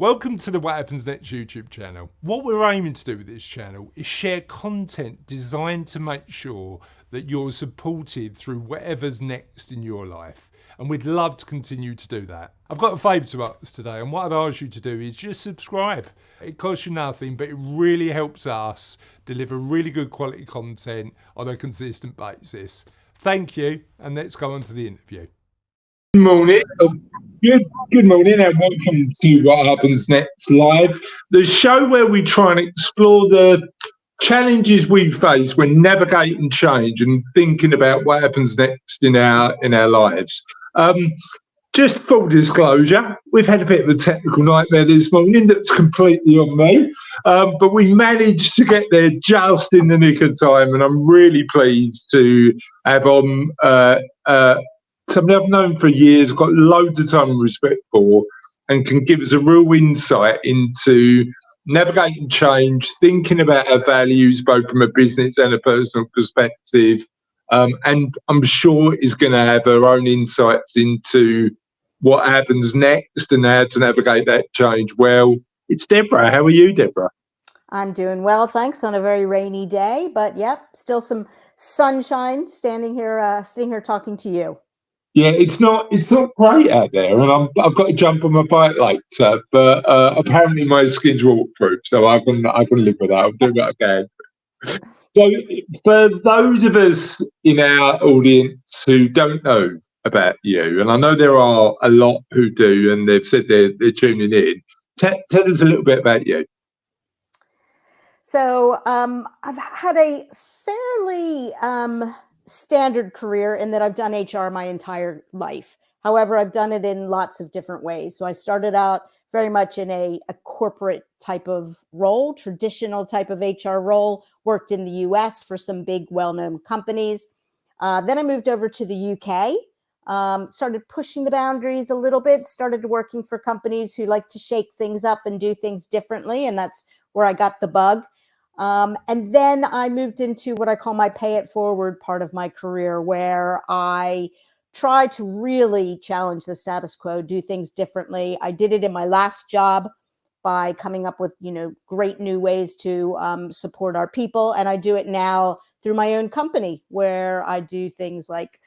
Welcome to the What Happens Next YouTube channel. What we're aiming to do with this channel is share content designed to make sure that you're supported through whatever's next in your life. And we'd love to continue to do that. I've got a favour to ask today, and what I'd ask you to do is just subscribe. It costs you nothing, but it really helps us deliver really good quality content on a consistent basis. Thank you, and let's go on to the interview. Good morning. Good morning and welcome to What Happens Next Live, the show where we try and explore the challenges we face when navigating change and thinking about what happens next in our lives. Just full disclosure, we've had a bit of a technical nightmare this morning that's completely on me, but we managed to get there just in the nick of time, and I'm really pleased to have on somebody I've known for years, got loads of time and respect for, and can give us a real insight into navigating change, thinking about our values, both from a business and a personal perspective. And I'm sure is going to have her own insights into what happens next and how to navigate that change. Well, it's Debra. How are you, Debra? I'm doing well, thanks, on a very rainy day, but yep, still some sunshine standing here talking to you. Yeah, it's not great out there, and I've got to jump on my bike later. But apparently my skin's waterproof, so I can live with that. I'll do what I can. So, for those of us in our audience who don't know about you, and I know there are a lot who do, and they've said they're tuning in. Tell us a little bit about you. So I've had a fairly standard career in that I've done HR my entire life. However, I've done it in lots of different ways. So I started out very much in a corporate type of role, traditional type of HR role, worked in the US for some big well-known companies. Then I moved over to the UK, started pushing the boundaries a little bit, started working for companies who like to shake things up and do things differently. And that's where I got the bug. And then I moved into what I call my pay it forward part of my career, where I try to really challenge the status quo, do things differently. I did it in my last job by coming up with, great new ways to support our people. And I do it now through my own company, where I do things like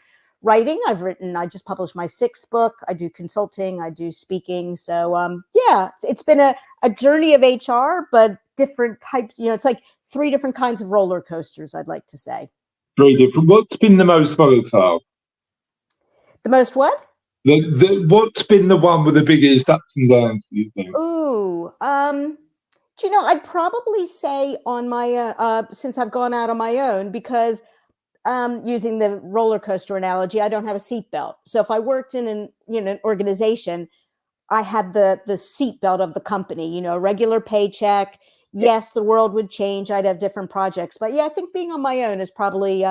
writing. I just published my 6th book. I do consulting, I do speaking. So yeah, it's been a journey of HR, but different types, it's like 3 different kinds of roller coasters, I'd like to say. 3 different. What's been the most volatile? The most what? What's been the one with the biggest ups and downs, do you think? Ooh, I'd probably say on my, since I've gone out on my own, because using the roller coaster analogy, I don't have a seatbelt. So if I worked in an organization, I had the seatbelt of the company, a regular paycheck. Yes, the world would change. I'd have different projects. But yeah, I think being on my own has probably,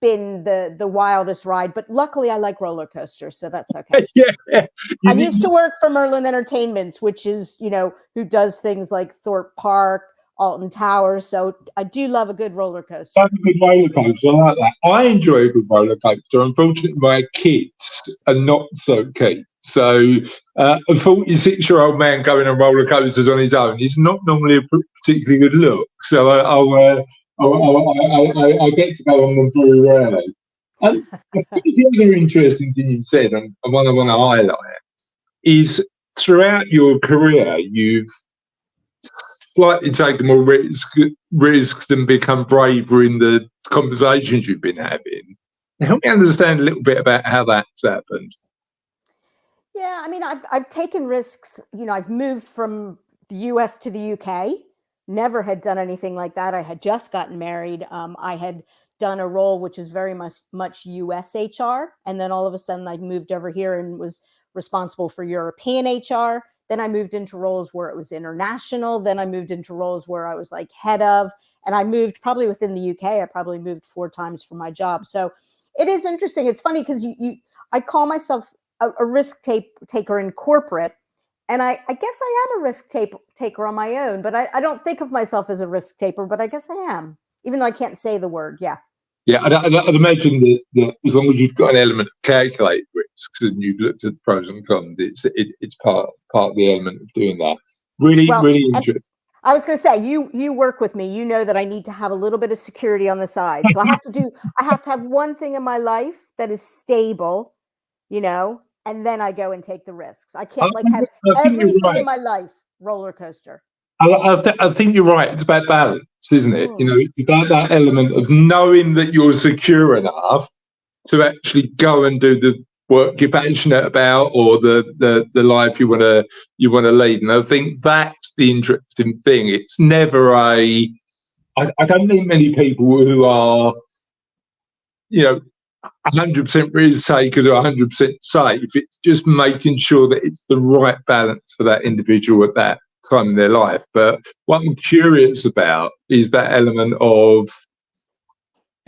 been the wildest ride. But luckily, I like roller coasters, so that's okay. Yeah. I used to work for Merlin Entertainments, which is, who does things like Thorpe Park, Alton Towers. So I do love a good roller coaster. I love a good roller coaster. I like that. I enjoy a good roller coaster. Unfortunately, my kids are not so keen. So a 46-year-old man going on roller coasters on his own is not normally a particularly good look. So I get to go on them very rarely. And I think the other interesting thing you said, and one I want to highlight, is throughout your career, you've slightly taken more risks and become braver in the conversations you've been having. Help me understand a little bit about how that's happened. Yeah, I mean, I've taken risks. I've moved from the US to the UK. Never had done anything like that. I had just gotten married. I had done a role which is very much US HR. And then all of a sudden I moved over here and was responsible for European HR. Then I moved into roles where it was international. Then I moved into roles where I was like head of, and I moved probably within the UK. I probably moved 4 times for my job. So it is interesting. It's funny because I call myself a risk taker in corporate. And I guess I am a risk taker on my own, but I don't think of myself as a risk taker, but I guess I am, even though I can't say the word. Yeah. Yeah, I'd imagine that as long as you've got an element of calculated risks and you've looked at the pros and cons, it's part of the element of doing that. Really, Well, really interesting. I was going to say, you work with me. You know that I need to have a little bit of security on the side. So I have to have one thing in my life that is stable, and then I go and take the risks. I can't have I think you're everything right. in my life roller coaster. I think you're right. It's about balance, isn't it? Mm. It's about that element of knowing that you're secure enough to actually go and do the work you're passionate about, or the life you want to lead. And I think that's the interesting thing. It's never I don't meet many people who are 100% risk takers or 100% safe. It's just making sure that it's the right balance for that individual at that time in their life. But what I'm curious about is that element of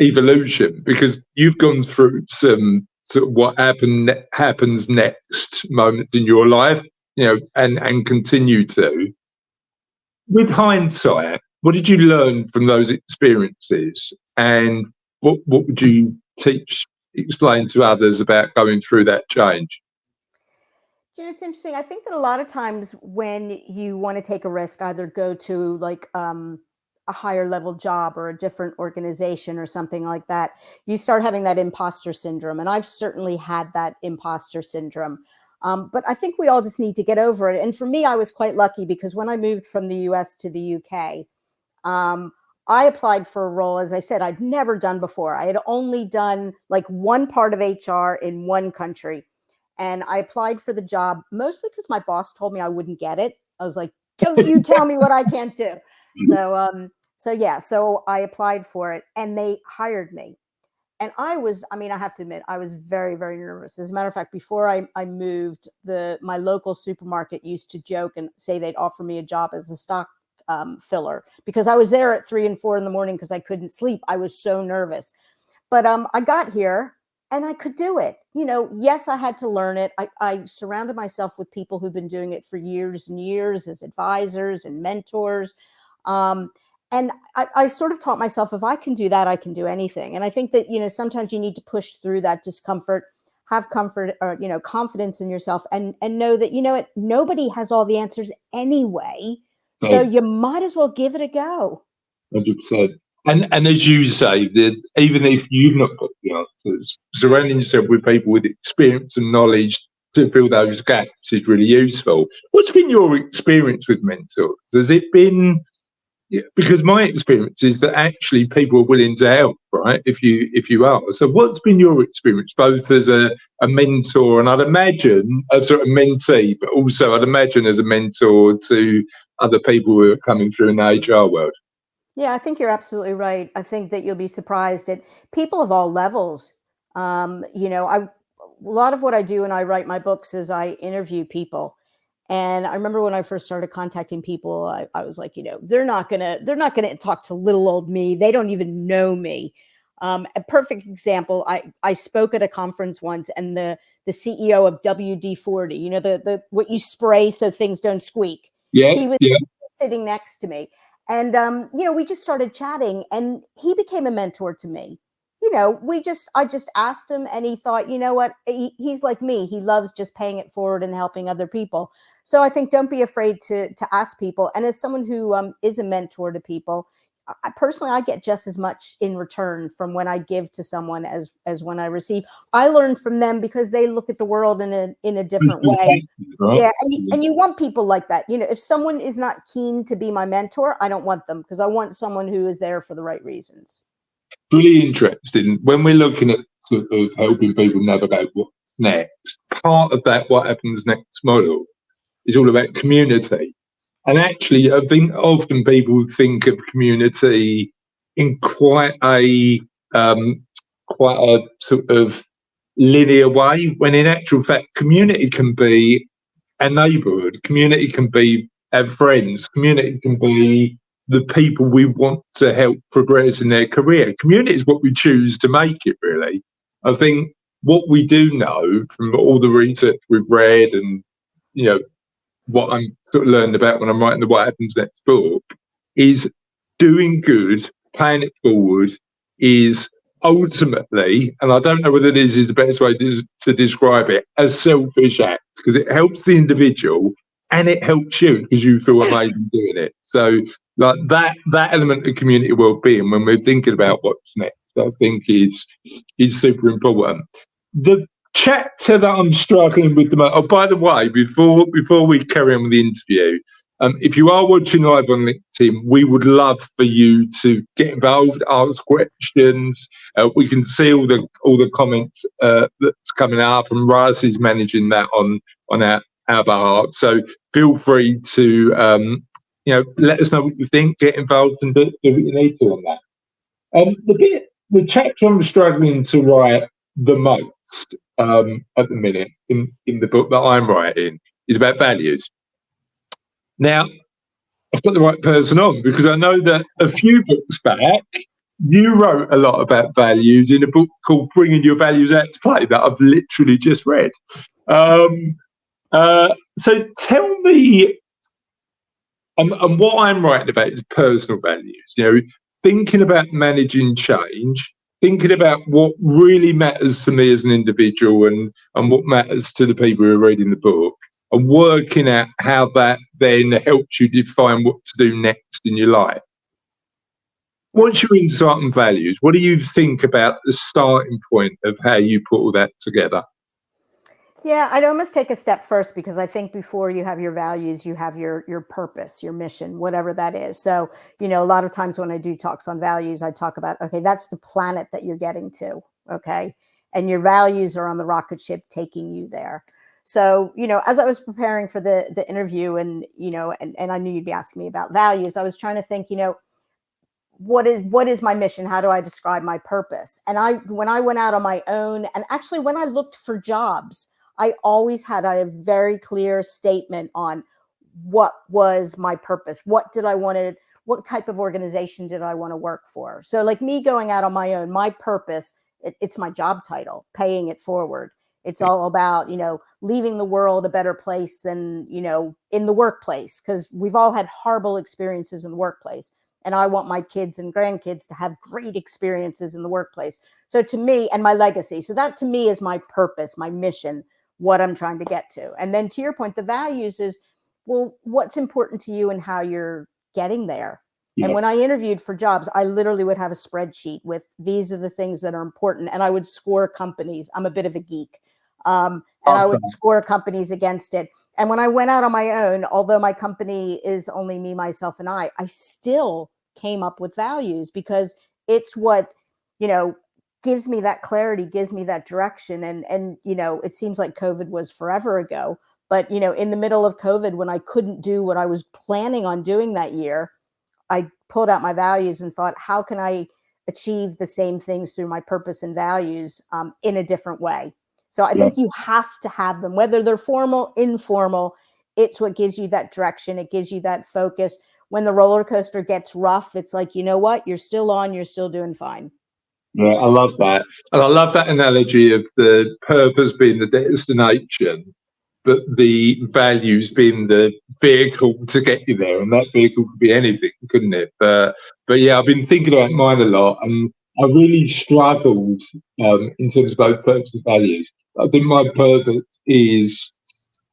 evolution, because you've gone through some sort of what happens next moments in your life, and continue to. With hindsight, what did you learn from those experiences, and what would you explain to others about going through that change? It's interesting. I think that a lot of times when you want to take a risk, either go to like a higher level job or a different organization or something like that, you start having that imposter syndrome. And I've certainly had that imposter syndrome. But I think we all just need to get over it. And for me, I was quite lucky because when I moved from the US to the UK, I applied for a role, as I said, I'd never done before. I had only done like one part of HR in one country. And I applied for the job mostly because my boss told me I wouldn't get it. I was like, don't you tell me what I can't do. So I applied for it and they hired me. And I have to admit, I was very, very nervous. As a matter of fact, before I moved, my local supermarket used to joke and say they'd offer me a job as a stock filler because I was there at 3 and 4 in the morning because I couldn't sleep. I was so nervous. But I got here and I could do it. Yes, I had to learn it. I surrounded myself with people who've been doing it for years and years as advisors and mentors. And I sort of taught myself, if I can do that, I can do anything. And I think that, sometimes you need to push through that discomfort, have comfort or, confidence in yourself and know that, nobody has all the answers anyway. So you might as well give it a go. 100%. And as you say, that even if you've not got the answers, surrounding yourself with people with experience and knowledge to fill those gaps is really useful. What's been your experience with mentors? Has it been, because my experience is that actually people are willing to help, right? If you are. So what's been your experience, both as a mentor and I'd imagine a sort of mentee, but also I'd imagine as a mentor to other people who are coming through in the HR world? Yeah, I think you're absolutely right. I think that you'll be surprised at people of all levels. A lot of what I do when I write my books is I interview people. And I remember when I first started contacting people, I was like, they're not gonna talk to little old me. They don't even know me. A perfect example. I spoke at a conference once, and the CEO of WD-40, the what you spray so things don't squeak. Yeah, He was yeah. sitting next to me. And, we just started chatting and he became a mentor to me. I just asked him and he thought, you know what, he's like me. He loves just paying it forward and helping other people. So I think don't be afraid to ask people. And as someone who is a mentor to people, I get just as much in return from when I give to someone as when I receive. I learn from them because they look at the world in a different way. Right? Yeah, and you want people like that. If someone is not keen to be my mentor, I don't want them because I want someone who is there for the right reasons. Really interesting. When we're looking at sort of helping people navigate what's next, part of that what happens next model is all about community. And actually, I think often people think of community in quite a sort of linear way, when in actual fact, community can be a neighbourhood, community can be our friends, community can be the people we want to help progress in their career. Community is what we choose to make it, really. I think what we do know from all the research we've read and, what I'm sort of learning about when I'm writing the What Happens Next book is doing good, paying it forward is ultimately, and I don't know whether this is the best way to describe it, a selfish act, because it helps the individual and it helps you because you feel amazing doing it. So like that element of community well-being when we're thinking about what's next, I think is super important. The chapter that I'm struggling with the most, oh, by the way, before we carry on with the interview, if you are watching live on LinkedIn, we would love for you to get involved, ask questions. We can see all the comments that's coming up, and Rice is managing that on our behalf. So feel free to let us know what you think, get involved, and do what you need to on that. The chapter I'm struggling to write the most at the minute in the book that I'm writing is about values. Now, I've got the right person on because I know that a few books back, you wrote a lot about values in a book called Bringing Your Values Out to Play that I've literally just read. So tell me, and what I'm writing about is personal values, thinking about managing change, thinking about what really matters to me as an individual and what matters to the people who are reading the book, and working out how that then helps you define what to do next in your life. What's your insight on values? What do you think about the starting point of how you put all that together? Yeah, I'd almost take a step first, because I think before you have your values, you have your purpose, your mission, whatever that is. So, a lot of times when I do talks on values, I talk about, okay, that's the planet that you're getting to, okay? And your values are on the rocket ship taking you there. So, as I was preparing for the interview and I knew you'd be asking me about values, I was trying to think, what is my mission? How do I describe my purpose? And when I went out on my own, and actually when I looked for jobs, I always had a very clear statement on what was my purpose. What type of organization did I want to work for? So like me going out on my own, my purpose, it's my job title, paying it forward. It's all about, leaving the world a better place than, in the workplace, because we've all had horrible experiences in the workplace. And I want my kids and grandkids to have great experiences in the workplace. So to me, and my legacy. So that to me is my purpose, my mission, what I'm trying to get to. And then to your point, the values is, well, what's important to you and how you're getting there. Yeah. And when I interviewed for jobs, I literally would have a spreadsheet with these are the things that are important. And I would score companies. I'm a bit of a geek. And I would score companies against it. And when I went out on my own, although my company is only me, myself, and I still came up with values, because it's what, gives me that clarity, gives me that direction. And it seems like COVID was forever ago, but, in the middle of COVID, when I couldn't do what I was planning on doing that year, I pulled out my values and thought, how can I achieve the same things through my purpose and values in a different way? So I think you have to have them, whether they're formal, informal. It's what gives you that direction. It gives you that focus. When the roller coaster gets rough, it's like, you know what? You're still on. You're still doing fine. Yeah, I love that. And I love that analogy of the purpose being the destination, but the values being the vehicle to get you there. And that vehicle could be anything, couldn't it? But yeah, I've been thinking about mine a lot, and I really struggled in terms of both purpose and values. I think my purpose is,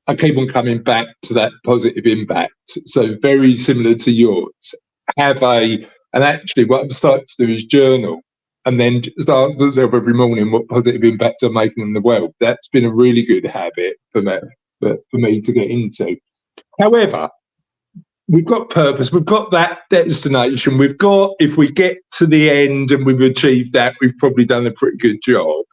I keep on coming back to that positive impact. So very similar to yours. And actually what I'm starting to do is journal, and then start myself every morning what positive impact I'm making in the world. That's been a really good habit for me to get into. However, we've got purpose, we've got that destination, we've got, if we get to the end and we've achieved that, we've probably done a pretty good job.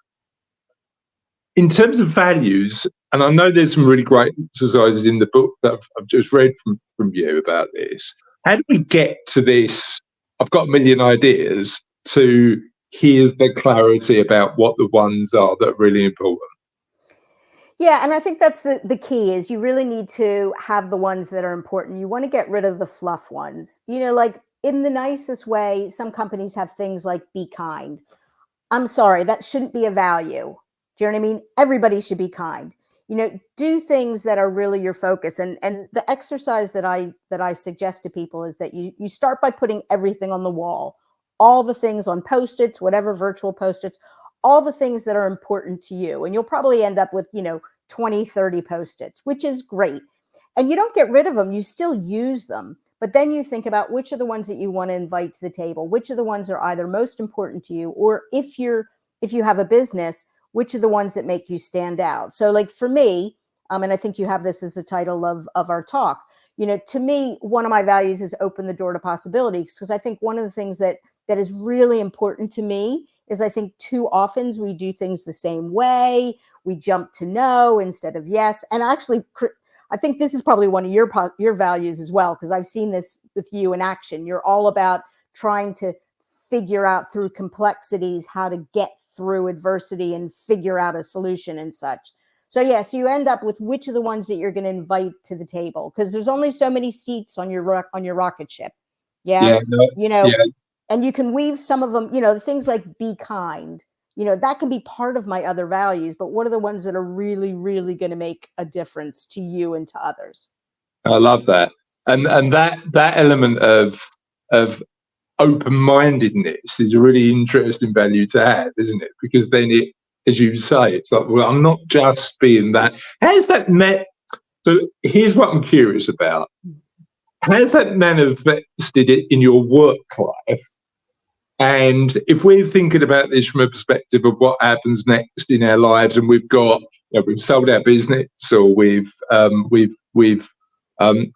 In terms of values, and I know there's some really great exercises in the book that I've just read from you about this. How do we get to this, I've got a million ideas, to hear the clarity about what the ones are that are really important? Yeah, and I think that's the key is you really need to have the ones that are important. You want to get rid of the fluff ones. Like in the nicest way, some companies have things like be kind. I'm sorry, that shouldn't be a value. Do you know what I mean? Everybody should be kind. Do things that are really your focus. And the exercise that I suggest to people is that you start by putting everything on the wall, all the things on Post-its, whatever virtual Post-its, all the things that are important to you. And you'll probably end up with, 20, 30 Post-its, which is great. And you don't get rid of them. You still use them. But then you think about which are the ones that you want to invite to the table, which of the ones are either most important to you, or if you have a business, which are the ones that make you stand out. So like for me, and I think you have this as the title of our talk, to me, one of my values is open the door to possibilities, because I think one of the things that is really important to me is I think too often we do things the same way. We jump to no instead of yes. And actually, I think this is probably one of your values as well, because I've seen this with you in action. You're all about trying to figure out through complexities how to get through adversity and figure out a solution and such. So yes, you end up with which of the ones that you're going to invite to the table, because there's only so many seats on your rocket ship. Yeah. And you can weave some of them, things like be kind, that can be part of my other values, but what are the ones that are really, really going to make a difference to you and to others? I love that. And that element of open-mindedness is a really interesting value to have, isn't it? Because then it, as you say, it's like, well, I'm not just being that. How's that met? So here's what I'm curious about. How's that manifested it in your work life? And if we're thinking about this from a perspective of what happens next in our lives, and we've got, we've sold our business, or we've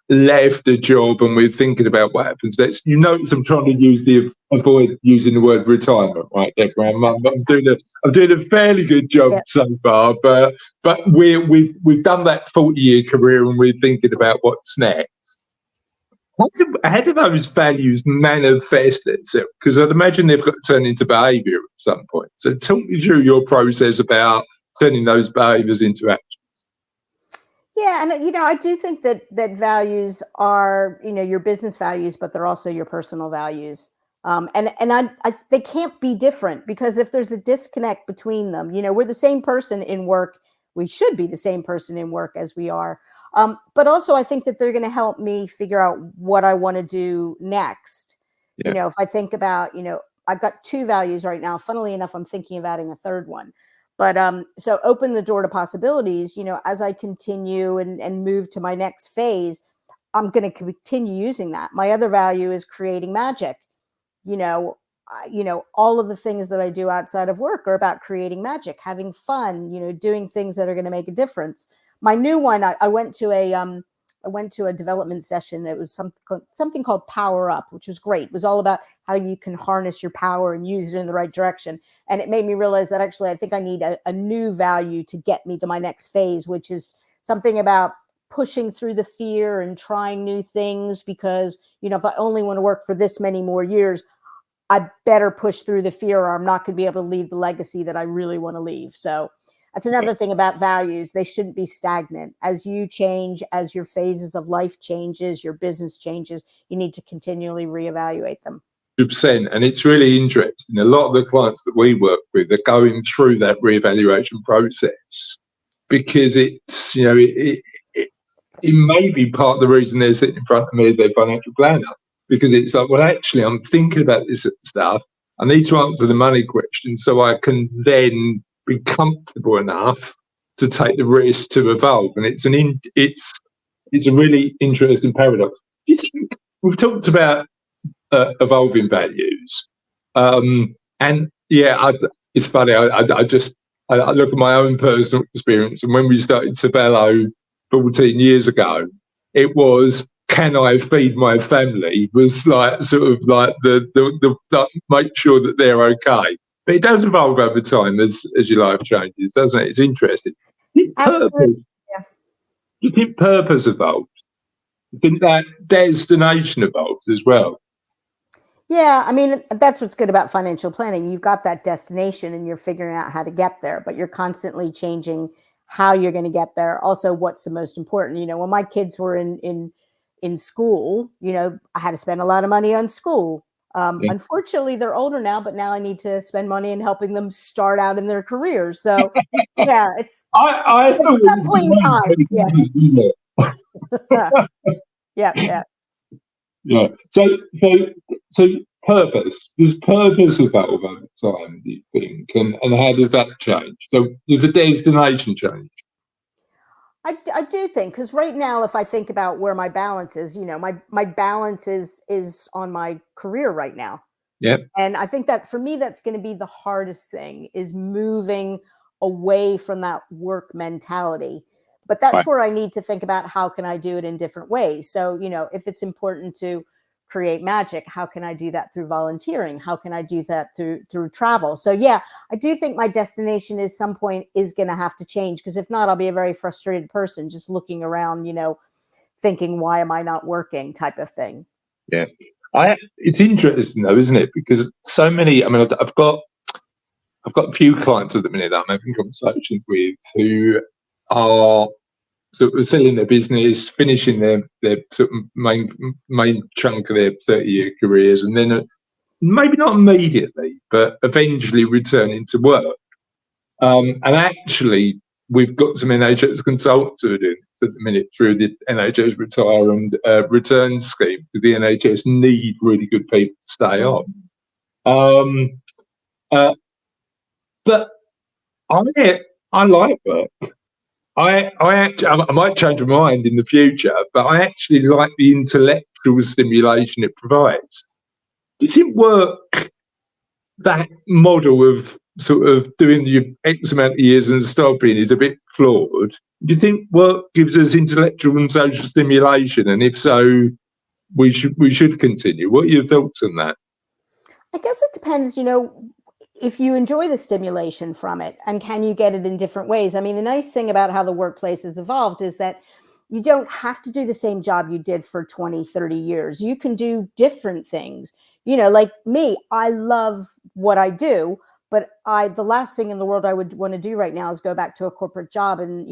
left a job, and we're thinking about what happens next. You notice I'm trying to avoid using the word retirement, right, Debra? I'm doing a fairly good job so far, but we've done that 40-year career, and we're thinking about what's next. How do those values manifest themselves? Because I'd imagine they've got to turn into behaviour at some point. So talk me through your process about turning those behaviours into actions. Yeah, and I do think that values are, your business values, but they're also your personal values. And they can't be different, because if there's a disconnect between them, we're the same person in work. We should be the same person in work as we are. But also, I think that they're going to help me figure out what I want to do next. Yeah. If I think about, I've got 2 values right now. Funnily enough, I'm thinking of adding a third one. But so open the door to possibilities, as I continue and move to my next phase, I'm going to continue using that. My other value is creating magic. All of the things that I do outside of work are about creating magic, having fun, doing things that are going to make a difference. My new one, I went to a development session. It was something called Power Up, which was great. It was all about how you can harness your power and use it in the right direction. And it made me realize that actually I think I need a new value to get me to my next phase, which is something about pushing through the fear and trying new things, because, if I only want to work for this many more years, I better push through the fear, or I'm not going to be able to leave the legacy that I really want to leave. So that's another thing about values. They shouldn't be stagnant. As you change, as your phases of life changes, your business changes, you need to continually reevaluate them. 100%. And it's really interesting. A lot of the clients that we work with are going through that reevaluation process, because it's, it may be part of the reason they're sitting in front of me as their financial planner, because it's like, well, actually, I'm thinking about this stuff. I need to answer the money question so I can then be comfortable enough to take the risk to evolve. And it's a really interesting paradox. Do you think we've talked about evolving values, and it's funny. I look at my own personal experience, and when we started Sabello 14 years ago, it was, can I feed my family? Was like sort of like the make sure that they're okay. But it does evolve over time as your life changes, doesn't it? It's interesting. Absolutely. Do you think purpose evolves? Do you think that destination evolves as well? Yeah, I mean, that's what's good about financial planning. You've got that destination and you're figuring out how to get there, but you're constantly changing how you're going to get there. Also, what's the most important? When my kids were in school, I had to spend a lot of money on school. Unfortunately, they're older now, but now I need to spend money in helping them start out in their careers. So, yeah, it's I at some point in time. Yeah. Yeah. Yeah. So purpose. Does purpose evolve over time, do you think? And how does that change? So does the destination change? I do think, because right now, if I think about where my balance is, my balance is on my career right now. Yeah. And I think that for me, that's going to be the hardest thing, is moving away from that work mentality. But that's Right. where I need to think about, how can I do it in different ways? So, if it's important to create magic, how can I do that through volunteering? How can I do that through travel? So yeah, I do think my destination is some point is going to have to change, because if not, I'll be a very frustrated person just looking around, thinking, why am I not working, type of thing. Yeah. It's interesting though, isn't it? Because so many, I mean, I've got a few clients at the minute that I'm having conversations with who are sort of selling their business, finishing their sort of main chunk of their 30-year careers, and then maybe not immediately, but eventually returning to work. And actually, we've got some NHS consultants who are doing this at the minute through the NHS Retire and Return scheme, because the NHS need really good people to stay on. But I like work. I might change my mind in the future, but I actually like the intellectual stimulation it provides. Do you think work, that model of sort of doing your X amount of years and stopping, is a bit flawed? Do you think work gives us intellectual and social stimulation? And if so, we should continue. What are your thoughts on that? I guess it depends, if you enjoy the stimulation from it, and can you get it in different ways? I mean, the nice thing about how the workplace has evolved is that you don't have to do the same job you did for 20, 30 years. You can do different things. Like me, I love what I do, but the last thing in the world I would want to do right now is go back to a corporate job and,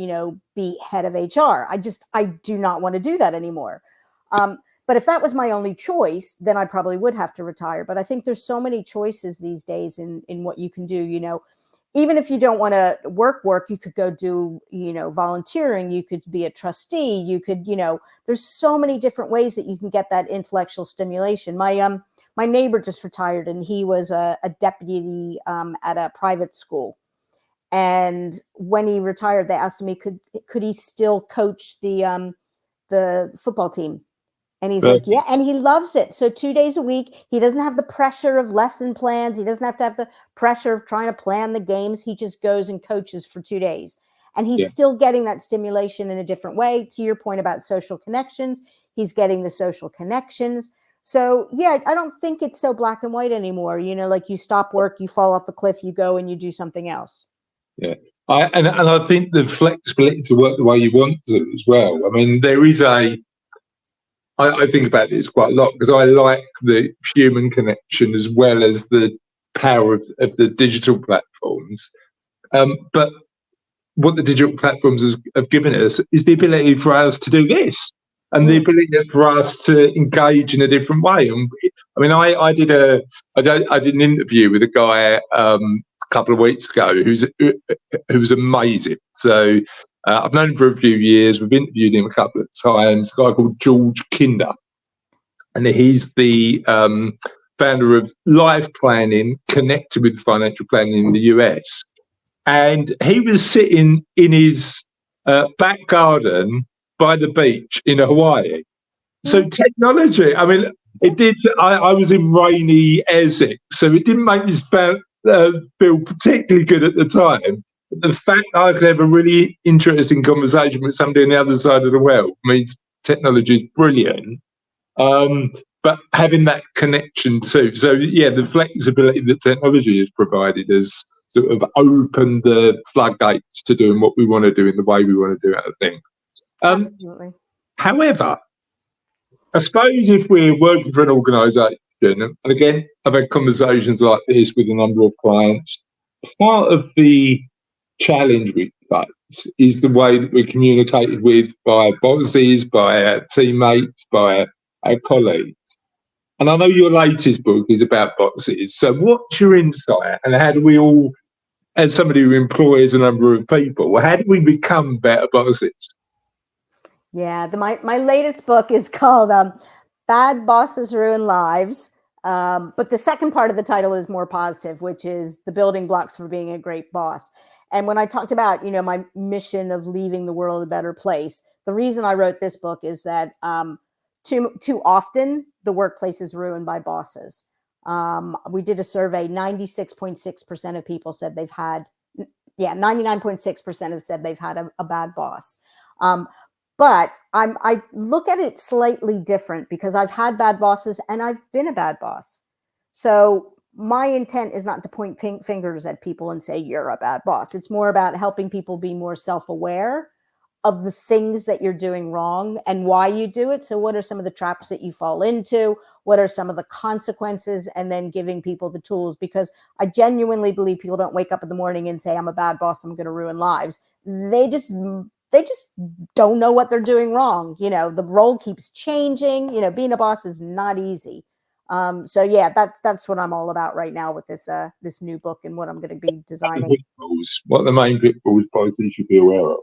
be head of HR. I do not want to do that anymore. But if that was my only choice, then I probably would have to retire. But I think there's so many choices these days in what you can do. Even if you don't want to work, you could go do, volunteering. You could be a trustee. You could, there's so many different ways that you can get that intellectual stimulation. My neighbor just retired, and he was a deputy at a private school. And when he retired, they asked me, could he still coach the football team? And he's like, yeah, and he loves it. So 2 days a week, he doesn't have the pressure of lesson plans. He doesn't have to have the pressure of trying to plan the games. He just goes and coaches for 2 days. And he's still getting that stimulation in a different way. To your point about social connections, he's getting the social connections. So, yeah, I don't think it's so black and white anymore. Like you stop work, you fall off the cliff, you go and you do something else. Yeah. And I think the flexibility to work the way you want to as well. I mean, there is I think about this quite a lot, because I like the human connection as well as the power of the digital platforms. But what the digital platforms have given us is the ability for us to do this, and the ability for us to engage in a different way. And I mean, I did an interview with a guy a couple of weeks ago who was amazing. So I've known him for a few years. We've interviewed him a couple of times. A guy called George Kinder, and he's the founder of Life Planning, connected with financial planning in the US. And he was sitting in his back garden by the beach in Hawaii. So technology, I mean, it did. I was in rainy Essex, so it didn't make me feel particularly good at the time. But the fact that I could have a really interesting conversation with somebody on the other side of the world means technology is brilliant. But having that connection too. So yeah, the flexibility that technology has provided has sort of opened the floodgates to doing what we want to do in the way we want to do it, I think. Absolutely. However, I suppose if we're working for an organisation, and again, I've had conversations like this with a number of clients, part of the challenge we face is the way that we're communicated with by bosses, by our teammates, by our colleagues. And I know your latest book is about bosses. So what's your insight, and how do we all, as somebody who employs a number of people, how do we become better bosses? Yeah, my latest book is called Bad Bosses Ruin Lives. But the second part of the title is more positive, which is the building blocks for being a great boss. And when I talked about, my mission of leaving the world a better place, the reason I wrote this book is that too often the workplace is ruined by bosses. We did a survey, 96.6% of people said they've had, 99.6% have said they've had a bad boss. But I look at it slightly different because I've had bad bosses and I've been a bad boss. So my intent is not to point fingers at people and say, you're a bad boss. It's more about helping people be more self-aware of the things that you're doing wrong and why you do it. So what are some of the traps that you fall into? What are some of the consequences? And then giving people the tools, because I genuinely believe people don't wake up in the morning and say, I'm a bad boss, I'm going to ruin lives. They just don't know what they're doing wrong. The role keeps changing. Being a boss is not easy. So yeah, that's what I'm all about right now with this new book and what I'm going to be designing. What are the main pitfalls you should be aware of?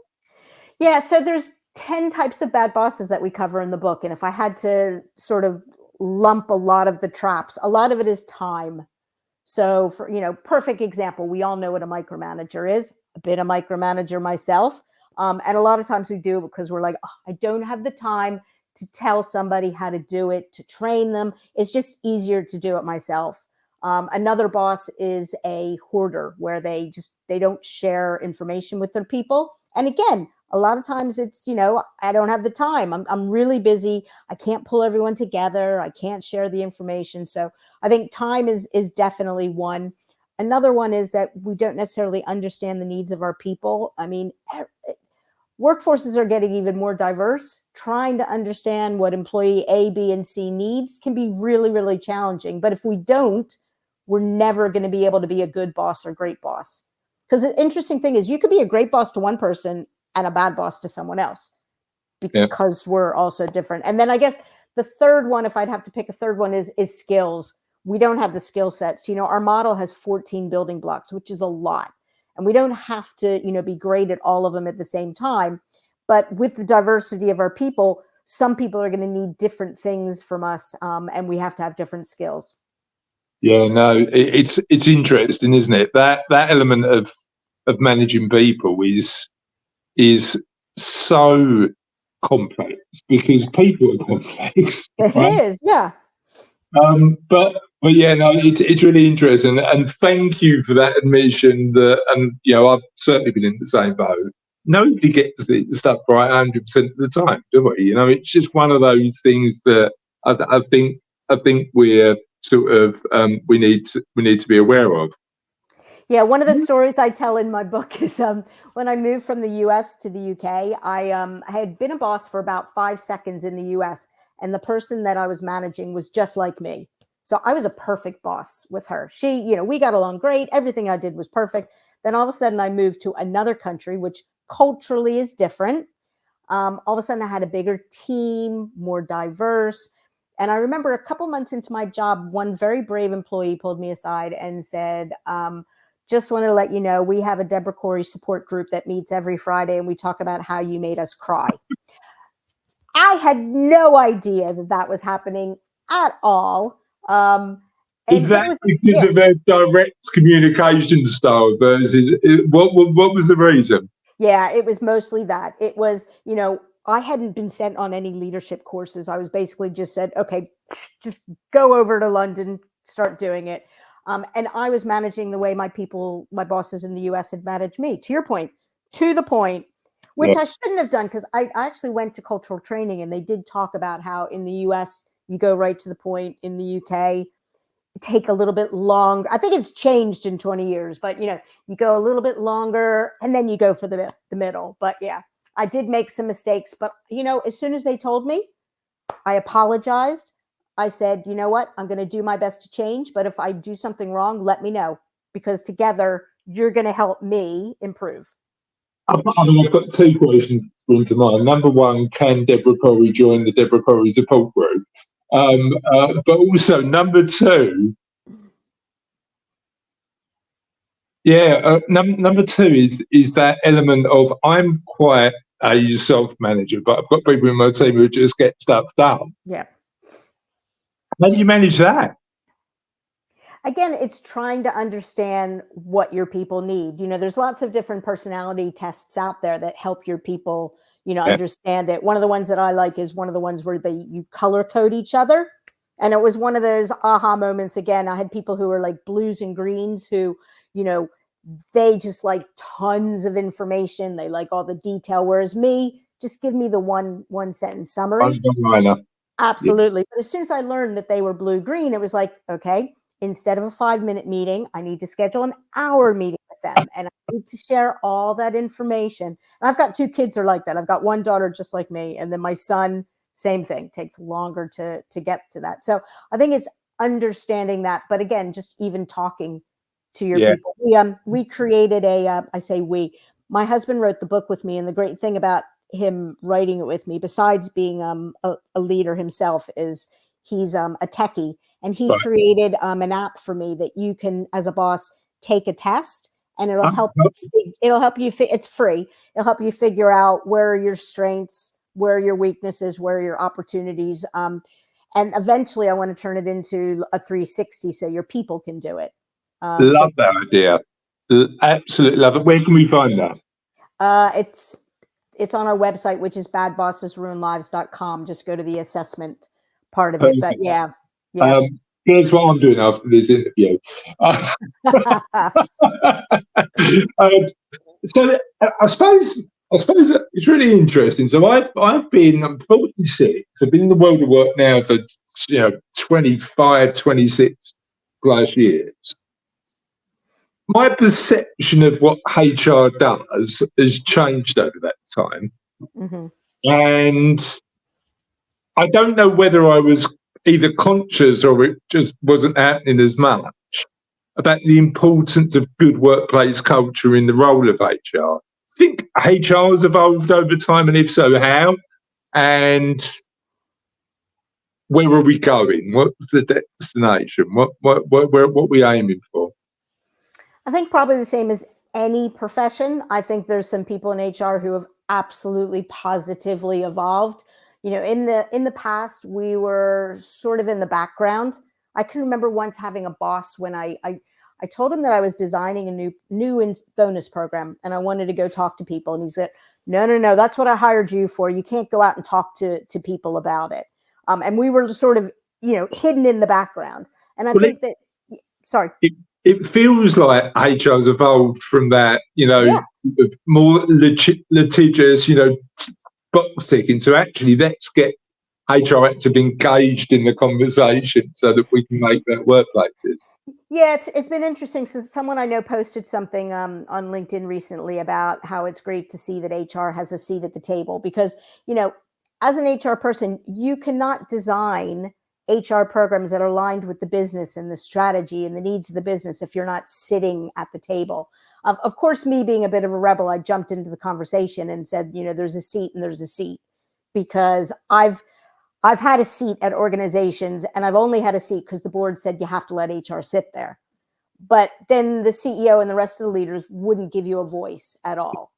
Yeah, so there's 10 types of bad bosses that we cover in the book. And if I had to sort of lump a lot of the traps, a lot of it is time. So for, perfect example, we all know what a micromanager is. I've been a micromanager myself. And a lot of times we do it because we're like, I don't have the time to tell somebody how to do it, to train them. It's just easier to do it myself. Another boss is a hoarder, where they don't share information with their people. And again, a lot of times it's, I don't have the time. I'm really busy. I can't pull everyone together. I can't share the information. So I think time is definitely one. Another one is that we don't necessarily understand the needs of our people. I mean, workforces are getting even more diverse. Trying to understand what employee A, B, and C needs can be really, really challenging. But if we don't, we're never going to be able to be a good boss or great boss. Because the interesting thing is you could be a great boss to one person and a bad boss to someone else, because we're also different. And then I guess the third one, if I'd have to pick a third one, is skills. We don't have the skill sets. Our model has 14 building blocks, which is a lot. And we don't have to, be great at all of them at the same time. But with the diversity of our people, some people are going to need different things from us, and we have to have different skills. Yeah, no, it's interesting, isn't it? That element of managing people is so complex, because people are complex. It is, yeah. But yeah, no, it's really interesting, and thank you for that admission. And I've certainly been in the same boat. Nobody gets the stuff right 100% of the time, do we? It's just one of those things that I think we're sort of we need to be aware of. Yeah, one of the stories I tell in my book is when I moved from the US to the UK, I had been a boss for about 5 seconds in the US, and the person that I was managing was just like me. So I was a perfect boss with her. She, we got along great. Everything I did was perfect. Then all of a sudden I moved to another country, which culturally is different. All of a sudden I had a bigger team, more diverse. And I remember a couple months into my job, one very brave employee pulled me aside and said, just wanted to let you know, we have a Debra Corey support group that meets every Friday, and we talk about how you made us cry. I had no idea that was happening at all. Is that because of their direct communication style versus what was the reason? Yeah, it was mostly that. It was, I hadn't been sent on any leadership courses. I was basically just said, okay, just go over to London, start doing it. And I was managing the way my bosses in the US had managed me, to your point, to the point, which I shouldn't have done, because I actually went to cultural training, and they did talk about how in the US, you go right to the point. In the UK, take a little bit longer. I think it's changed in 20 years, but you go a little bit longer and then you go for the middle. But yeah, I did make some mistakes, but as soon as they told me, I apologized. I said, you know what, I'm going to do my best to change, but if I do something wrong, let me know, because together you're going to help me improve. I've got two questions that spring to mind. Number one, can Debra Corey join the Debra Corey support group? But also number two, number two is that element of, I'm quite a self-manager, but I've got people in my team who just get stuff done. Yeah. How do you manage that? again, it's trying to understand what your people need. There's lots of different personality tests out there that help your people, understand it. One of the ones that I like is one of the ones where you color code each other. And it was one of those aha moments. Again, I had people who were like blues and greens who, they just like tons of information. They like all the detail. Whereas me, just give me the one sentence summary. Absolutely. Yeah. But as soon as I learned that they were blue green, it was like, okay, instead of a 5-minute meeting, I need to schedule an hour meeting with them. And I need to share all that information. And I've got 2 kids are like that. I've got one daughter just like me. And then my son, same thing, takes longer to get to that. So I think it's understanding that. But again, just even talking to your people. We created I say we, my husband wrote the book with me. And the great thing about him writing it with me, besides being a leader himself, is he's a techie, and he created an app for me that you can, as a boss, take a test, and it'll help you. It's free. It'll help you figure out where are your strengths, where are your weaknesses, where are your opportunities. And eventually I want to turn it into a 360 so your people can do it. Love that idea. Absolutely love it. Where can we find that? It's on our website, which is badbossesruinlives.com. Just go to the assessment part of it. But yeah. Here's what I'm doing after this interview. So I suppose it's really interesting. So I'm 46. I've been in the world of work now for 25, 26 plus years. My perception of what HR does has changed over that time. Mm-hmm. And I don't know whether I was either conscious or it just wasn't happening as much about the importance of good workplace culture in the role of HR. I think HR has evolved over time, and if so, how? And where are we going? What's the destination? What are we aiming for? I think probably the same as any profession. I think there's some people in HR who have absolutely positively evolved. In the past, we were sort of in the background. I can remember once having a boss when I told him that I was designing a new bonus program, and I wanted to go talk to people. And he said, no, that's what I hired you for. You can't go out and talk to people about it. And we were sort of, hidden in the background. And I think that, sorry. It feels like HR has evolved from that, more litigious, box ticking, to actually let's get HR actively engaged in the conversation so that we can make better workplaces. Yeah, it's been interesting. So someone I know posted something on LinkedIn recently about how it's great to see that HR has a seat at the table, because, as an HR person, you cannot design HR programs that are aligned with the business and the strategy and the needs of the business if you're not sitting at the table. Of course, me being a bit of a rebel, I jumped into the conversation and said, there's a seat and there's a seat, because I've had a seat at organizations, and I've only had a seat because the board said you have to let HR sit there. But then the CEO and the rest of the leaders wouldn't give you a voice at all.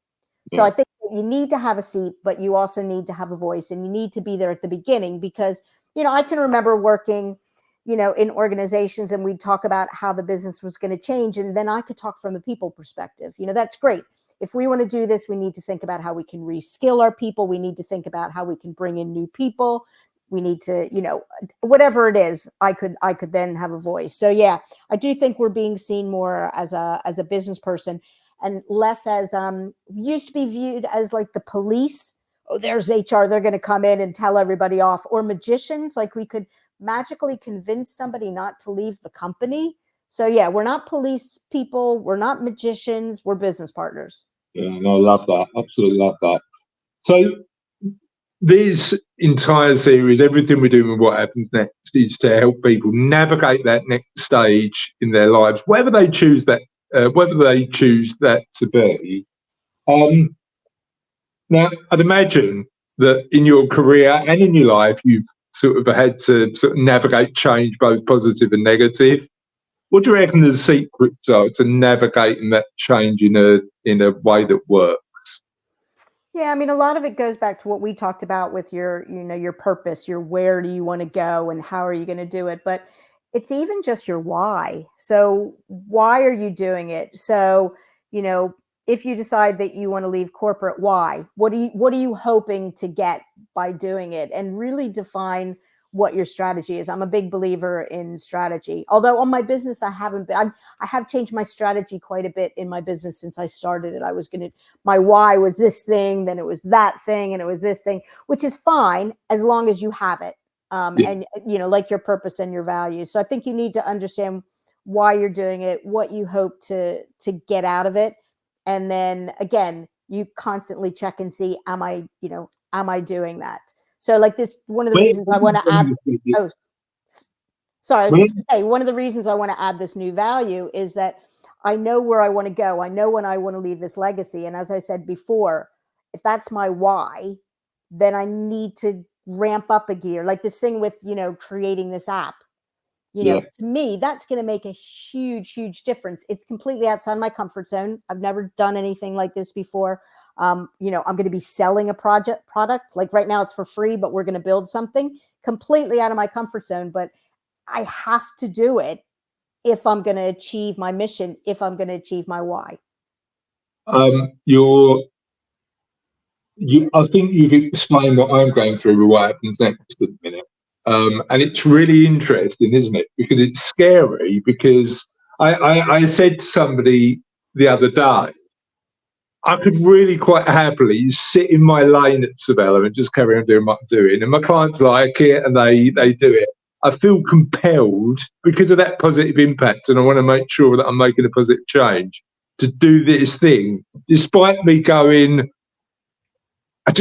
So I think you need to have a seat, but you also need to have a voice, and you need to be there at the beginning, because, I can remember working, in organizations, and we'd talk about how the business was going to change. And then I could talk from a people perspective. That's great. If we want to do this, we need to think about how we can reskill our people. We need to think about how we can bring in new people. We need to, whatever it is, I could then have a voice. So yeah, I do think we're being seen more as a business person, and less as used to be viewed as like the police. Oh, there's HR. They're going to come in and tell everybody off, or magicians. Like we could magically convince somebody not to leave the company. So yeah, we're not police people. We're not magicians. We're business partners. Yeah, no, I love that. Absolutely love that. So this entire series, everything we're doing with What Happens Next, is to help people navigate that next stage in their lives, whether they choose that to be. Now, I'd imagine that in your career and in your life, you've sort of had to sort of navigate change, both positive and negative. What do you reckon the secrets are to navigating that change in a way that works? Yeah, I mean, a lot of it goes back to what we talked about with your purpose, where do you want to go and how are you going to do it? But it's even just your why. So why are you doing it? So, if you decide that you want to leave corporate, why? What are you hoping to get by doing it? And really define what your strategy is. I'm a big believer in strategy. Although on my business, I have changed my strategy quite a bit in my business since I started it. My why was this thing, then it was that thing, and it was this thing, which is fine as long as you have it. And like your purpose and your values. So I think you need to understand why you're doing it, what you hope to get out of it. And then again, you constantly check and see, am I doing that? So like this, one of the reasons I want to add, I was just going to say, one of the reasons I want to add this new value is that I know where I want to go. I know when I want to leave this legacy. And as I said before, if that's my why, then I need to ramp up a gear, like this thing with, creating this app. To me, that's going to make a huge, huge difference. It's completely outside my comfort zone. I've never done anything like this before. I'm going to be selling a product. Like right now it's for free, but we're going to build something completely out of my comfort zone. But I have to do it if I'm going to achieve my mission, if I'm going to achieve my why. I think you've explained what I'm going through with what happens next in a minute. And it's really interesting, isn't it? Because it's scary, because I said to somebody the other day, I could really quite happily sit in my lane at Sabella and just carry on doing what I'm doing. And my clients like it and they do it. I feel compelled because of that positive impact, and I want to make sure that I'm making a positive change, to do this thing, despite me going, I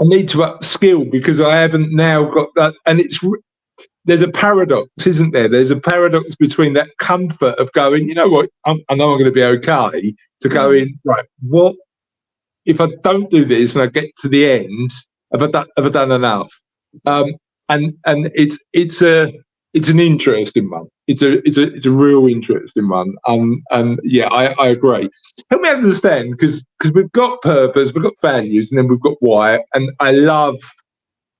need to upskill because I haven't now got that. And there's a paradox, isn't there? There's a paradox between that comfort of going, you know what, I know I'm going to be okay, to going, right, what if I don't do this and I get to the end? Have I done enough? And it's an interesting one. It's a real interesting one. And yeah, I agree. Help me understand, because we've got purpose, we've got values, and then we've got why. And I love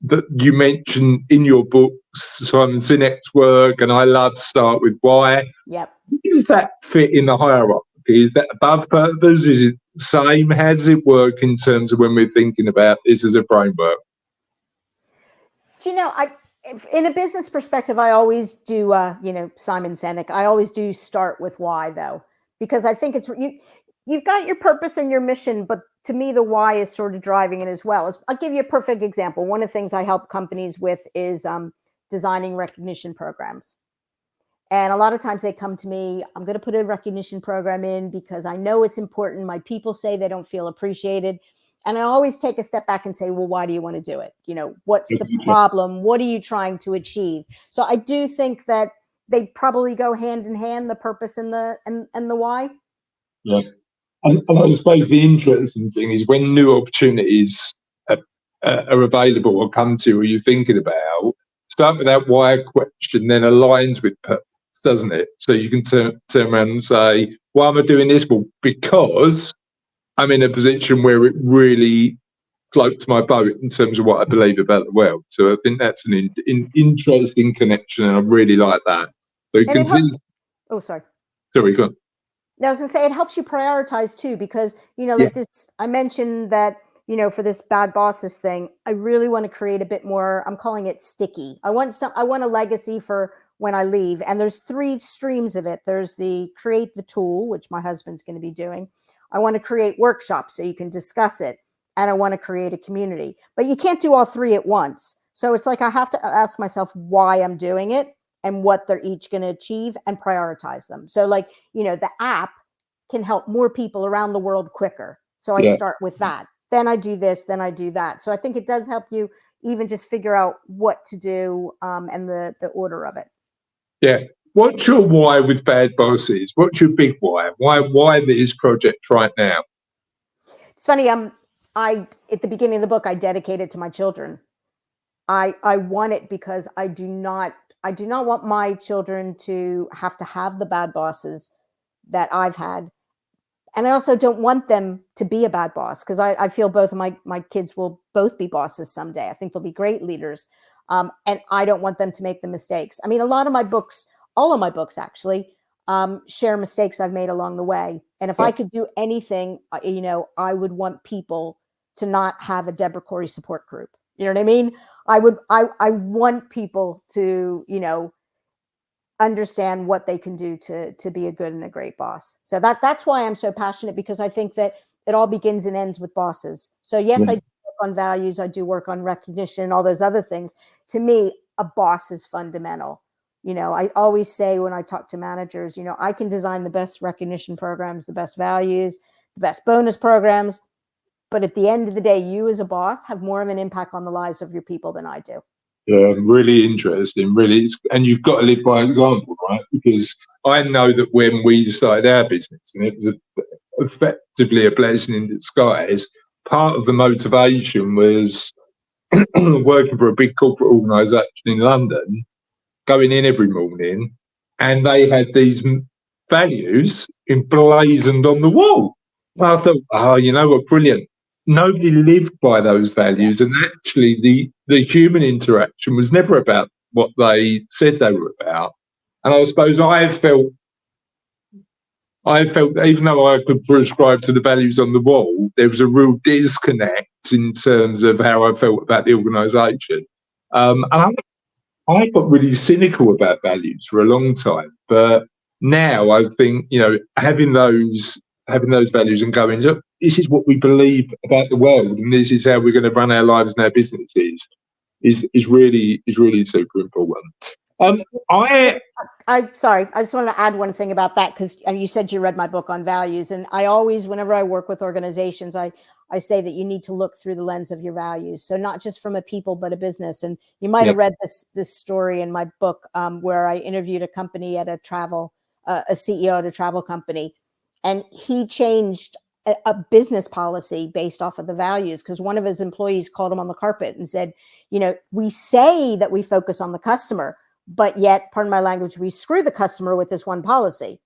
that you mentioned in your books Simon Sinek's work, and I love Start With Why. Yep. Does that fit in the hierarchy? Is that above purpose? Is it the same? How does it work in terms of when we're thinking about this as a framework? In a business perspective, I always do, Simon Sinek. I always do start with why, though, because I think you've got your purpose and your mission, but to me, the why is sort of driving it as well. I'll give you a perfect example. One of the things I help companies with is designing recognition programs. And a lot of times they come to me, I'm going to put a recognition program in because I know it's important. My people say they don't feel appreciated. And I always take a step back and say, well, why do you want to do it? What's the problem? What are you trying to achieve? So I do think that they probably go hand in hand, the purpose and the why. Yeah. And I suppose the interesting thing is when new opportunities are available or come to, or you're thinking about, start with that why question, then aligns with purpose, doesn't it? So you can turn around and say, why am I doing this? Well, because I'm in a position where it really floats my boat in terms of what I believe about the world. So I think that's an interesting connection, and I really like that. So you can see. Oh, sorry. Sorry, go on. I was going to say, it helps you prioritize too, because, like this, I mentioned that, for this bad bosses thing, I really want to create a bit more, I'm calling it sticky. I want a legacy for when I leave. And there's 3 streams of it. There's the create the tool, which my husband's going to be doing. I want to create workshops so you can discuss it. And I want to create a community, but you can't do all 3 at once. So it's like, I have to ask myself why I'm doing it and what they're each going to achieve and prioritize them. So like, the app can help more people around the world quicker. So I start with that. Then I do this, then I do that. So I think it does help you even just figure out what to do and the order of it. Yeah. What's your why with bad bosses? What's your big why? Why this project right now? It's funny. At the beginning of the book, I dedicated to my children. I want it because I do not want my children to have the bad bosses that I've had. And I also don't want them to be a bad boss, because I feel both of my kids will both be bosses someday. I think they'll be great leaders. And I don't want them to make the mistakes. I mean, a lot of my books, all of my books actually, share mistakes I've made along the way. And if I could do anything, I would want people to not have a Debra Corey support group. You know what I mean? I want people to, understand what they can do to be a good and a great boss. So that's why I'm so passionate, because I think that it all begins and ends with bosses. So yes, I do work on values, I do work on recognition, all those other things. To me, a boss is fundamental. I always say when I talk to managers, I can design the best recognition programs, the best values, the best bonus programs, but at the end of the day, you as a boss have more of an impact on the lives of your people than I do. Yeah, really interesting. Really, and you've got to live by example, right? Because I know that when we started our business, and it was effectively a blessing in disguise, part of the motivation was working for a big corporate organisation in London, going in every morning, and they had these values emblazoned on the wall. I thought, what, brilliant. Nobody lived by those values, and actually the human interaction was never about what they said they were about. And I suppose I felt that even though I could prescribe to the values on the wall, there was a real disconnect in terms of how I felt about the organisation. And I got really cynical about values for a long time, but now I think, having those values and going, look, this is what we believe about the world, and this is how we're going to run our lives and our businesses, is really super important. I'm sorry. I just want to add one thing about that, because you said you read my book on values, and I always, whenever I work with organizations, I say that you need to look through the lens of your values. So not just from a people, but a business. And you might have read this story in my book, where I interviewed a company at a CEO at a travel company, and he changed a business policy based off of the values, because one of his employees called him on the carpet and said, we say that we focus on the customer, but yet, pardon my language, we screw the customer with this one policy.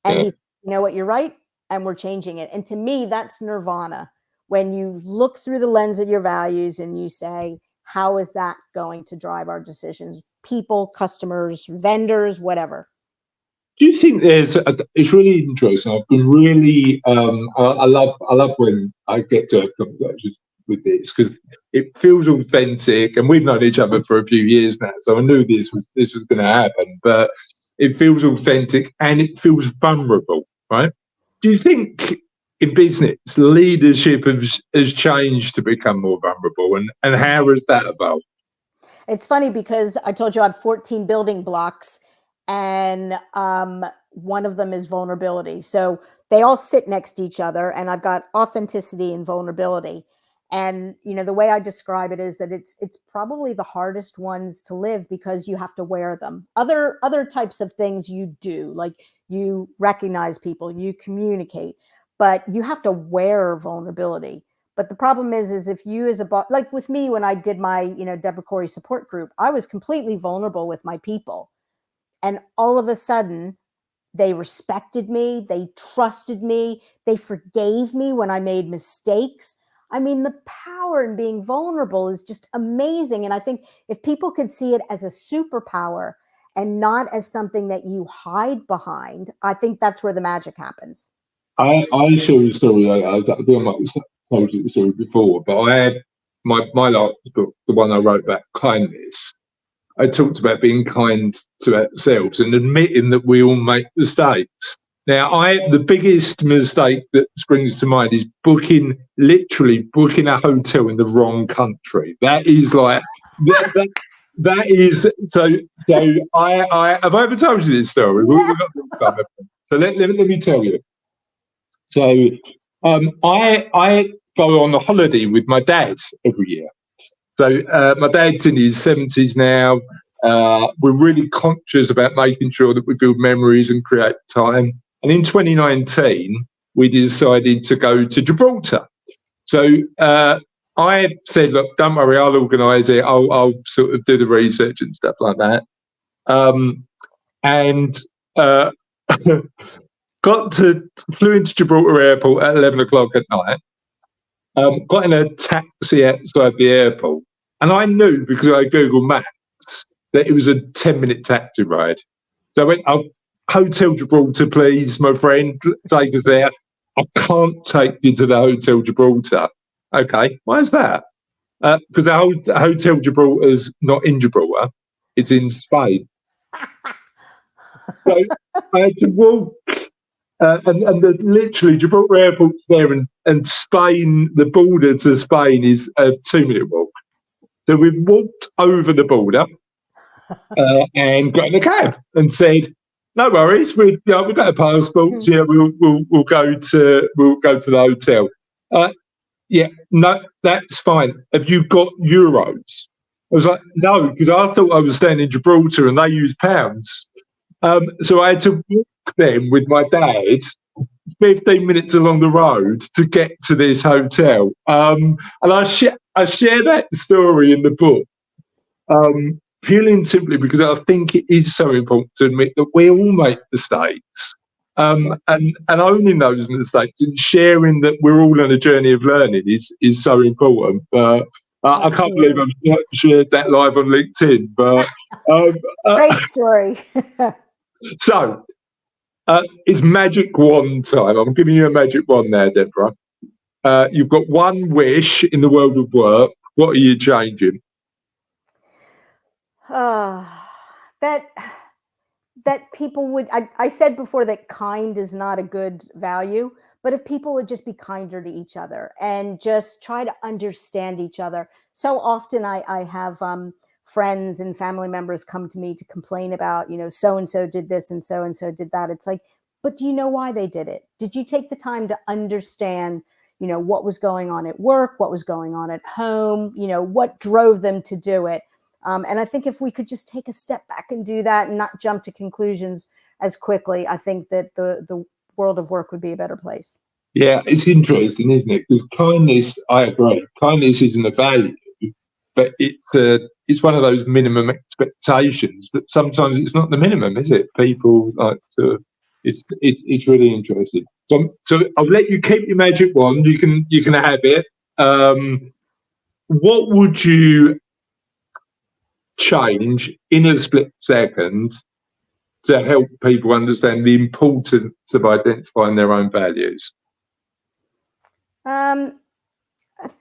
And he said, you know what, you're right, and we're changing it. And to me, that's nirvana. When you look through the lens of your values and you say, how is that going to drive our decisions? People, customers, vendors, whatever. Do you think it's really interesting? I've been really, I love when I get to have conversations with this, because it feels authentic, and we've known each other for a few years now, so I knew this was going to happen, but it feels authentic and it feels vulnerable, right? Do you think in business leadership has changed to become more vulnerable, and how has that evolved? It's funny, because I told you I have 14 building blocks, and one of them is vulnerability. So they all sit next to each other, and I've got authenticity and vulnerability. And, the way I describe it is that it's probably the hardest ones to live, because you have to wear them. Other types of things you do, like you recognize people, you communicate, but you have to wear vulnerability. But the problem is if you as a boss, like with me, when I did my, Debra Corey support group, I was completely vulnerable with my people. And all of a sudden, they respected me, they trusted me, they forgave me when I made mistakes. I mean, the power in being vulnerable is just amazing. And I think if people could see it as a superpower and not as something that you hide behind, I think that's where the magic happens. I share a story. I think I might have told you the story before, but I had my last book, the one I wrote about kindness. I talked about being kind to ourselves and admitting that we all make mistakes. Now, the biggest mistake that springs to mind is literally booking a hotel in the wrong country. That is like that is so. I have I ever told you this story? So let me tell you. So I go on a holiday with my dad every year. So my dad's in his 70s now. We're really conscious about making sure that we build memories and create time. And in 2019, we decided to go to Gibraltar. So I said, look, don't worry, I'll organise it. I'll sort of do the research and stuff like that. Flew into Gibraltar Airport at 11 o'clock at night. Got in a taxi outside the airport, And I knew because I Googled Maps that it was a 10-minute taxi ride. So I went, oh, Hotel Gibraltar, please, my friend, take us there. I can't take you to the Hotel Gibraltar. Okay, why is that? Because the Hotel Gibraltar is not in Gibraltar, it's in Spain. So I had to walk, literally Gibraltar Airport's there, and Spain, the border to Spain is a 2-minute walk. So we walked over the border and got in a cab and said, "No worries, we've got a passport. Yeah, we'll go to the hotel." Yeah, no, that's fine. Have you got euros? I was like, no, because I thought I was staying in Gibraltar and they use pounds. So I had to walk then with my dad 15 minutes along the road to get to this hotel. And I share that story in the book, purely and simply because I think it is so important to admit that we all make mistakes. And owning those mistakes and sharing that we're all on a journey of learning is so important. I can't believe I've shared that live on LinkedIn. But great story. So it's magic wand time. I'm giving you a magic wand now, Debra. You've got one wish in the world of work. What are you changing? That people would, I said before that kind is not a good value, but if people would just be kinder to each other and just try to understand each other. So often I have friends and family members come to me to complain about, so-and-so did this and so did that. It's like, but do you know why they did it? Did you take the time to understand, what was going on at work, what was going on at home, what drove them to do it? And I think if we could just take a step back and do that and not jump to conclusions as quickly, I think that the world of work would be a better place. Yeah, it's interesting, isn't it? Because kindness, I agree, kindness isn't a value, but it's one of those minimum expectations. But sometimes it's not the minimum, is it? People like to. It's really interesting. So I'll let you keep your magic wand. You can have it. What would you change in a split second to help people understand the importance of identifying their own values?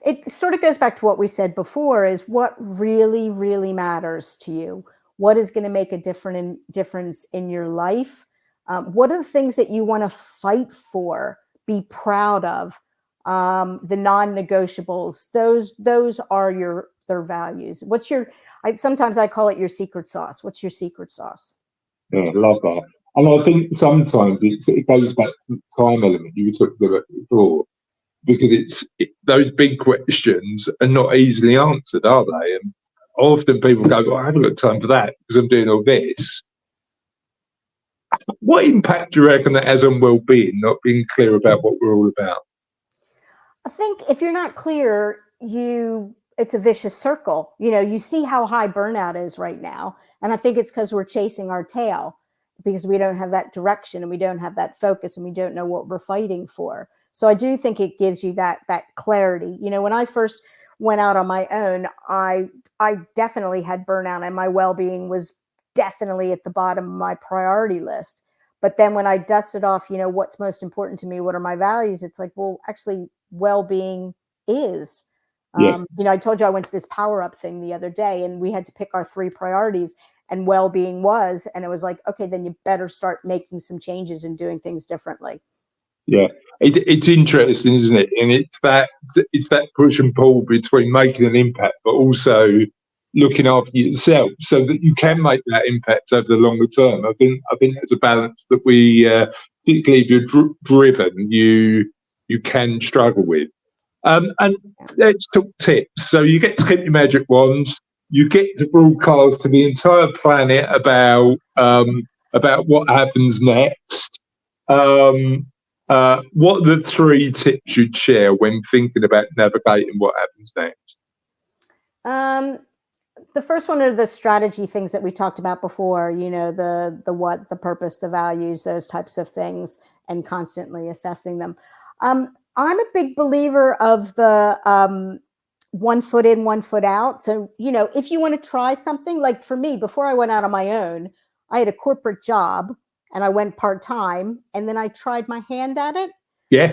It sort of goes back to what we said before, is what really, really matters to you. What is going to make a difference in your life? What are the things that you want to fight for, be proud of? The non-negotiables, those are their values. Sometimes I call it your secret sauce. What's your secret sauce? Yeah, I love that. And I think sometimes it goes back to the time element you were talking about before, because those big questions are not easily answered, are they? And often people go, well, I haven't got time for that because I'm doing all this. What impact do you reckon that has on well-being, not being clear about what we're all about? I think if you're not clear, it's a vicious circle. You see how high burnout is right now. And I think it's because we're chasing our tail, because we don't have that direction and we don't have that focus and we don't know what we're fighting for. So I do think it gives you that clarity. When I first went out on my own, I definitely had burnout and my well-being was definitely at the bottom of my priority list. But then when I dusted off, what's most important to me, what are my values? It's like, well, actually well-being is. Yeah. I told you I went to this power up thing the other day and we had to pick our 3 priorities, and well-being was, and it was like, okay, then you better start making some changes and doing things differently. Yeah, it's interesting, isn't it? And it's that push and pull between making an impact, but also looking after yourself so that you can make that impact over the longer term. I think there's a balance that we, particularly if you're driven, you can struggle with. And let's talk tips. So you get to keep your magic wand. You get to broadcast to the entire planet about what happens next. What are the 3 tips you'd share when thinking about navigating what happens next? The first one are the strategy things that we talked about before, the what, the purpose, the values, those types of things, and constantly assessing them. I'm a big believer of the one foot in, one foot out. So, if you want to try something, like for me, before I went out on my own, I had a corporate job and I went part-time, and then I tried my hand at it. Yeah.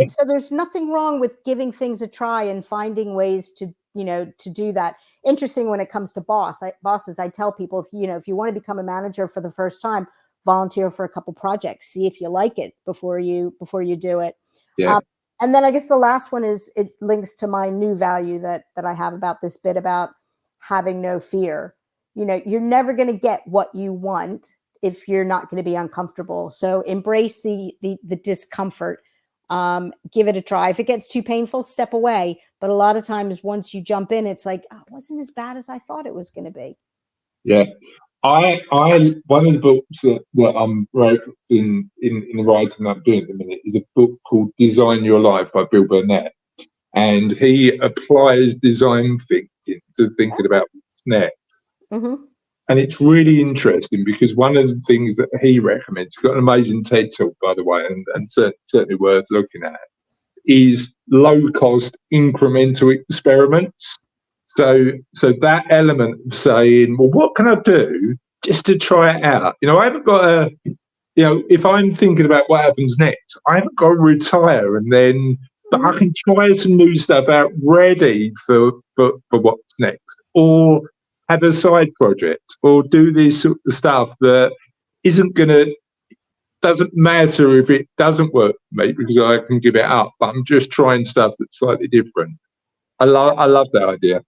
So there's nothing wrong with giving things a try and finding ways to, to do that. Interesting when it comes to bosses, I tell people, if you want to become a manager for the first time, volunteer for a couple projects, see if you like it before you do it. Yeah. And then I guess the last one is, it links to my new value that I have about this bit about having no fear. You're never going to get what you want if you're not going to be uncomfortable. So embrace the discomfort. Give it a try. If it gets too painful, step away. But a lot of times once you jump in, it's like, oh, it wasn't as bad as I thought it was going to be. Yeah. I one of the books that I'm referencing in the writing I'm doing at the minute is a book called Design Your Life by Bill Burnett. And he applies design thinking to thinking about what's next. Mm-hmm. And it's really interesting because one of the things that he recommends, he's got an amazing TED talk, by the way, and certainly worth looking at, is low-cost incremental experiments. So that element of saying, well, what can I do just to try it out? I haven't got if I'm thinking about what happens next, I haven't got to retire and then, but I can try some new stuff out ready for what's next, or have a side project, or do this sort of stuff that doesn't matter if it doesn't work for me because I can give it up, but I'm just trying stuff that's slightly different. I love that idea.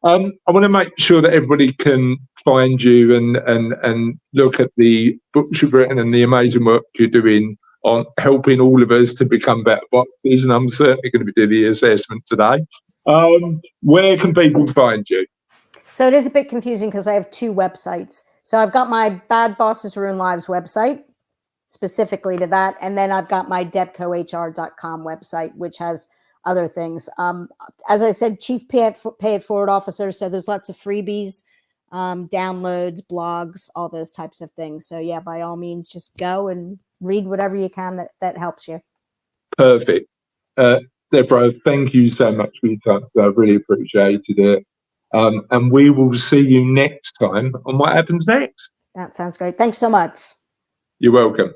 I want to make sure that everybody can find you and look at the books you've written and the amazing work you're doing on helping all of us to become better boxers. And I'm certainly going to be doing the assessment today. Where can people find you? So it is a bit confusing because I have two websites. So I've got my Bad Bosses Ruin Lives website specifically to that. And then I've got my debcohr.com website, which has other things. As I said, chief pay it forward officer. So there's lots of freebies, downloads, blogs, all those types of things. So yeah, by all means, just go and read whatever you can that helps you. Perfect. Debra, thank you so much for your time. I really appreciated it. And we will see you next time on What Happens Next. That sounds great. Thanks so much. You're welcome.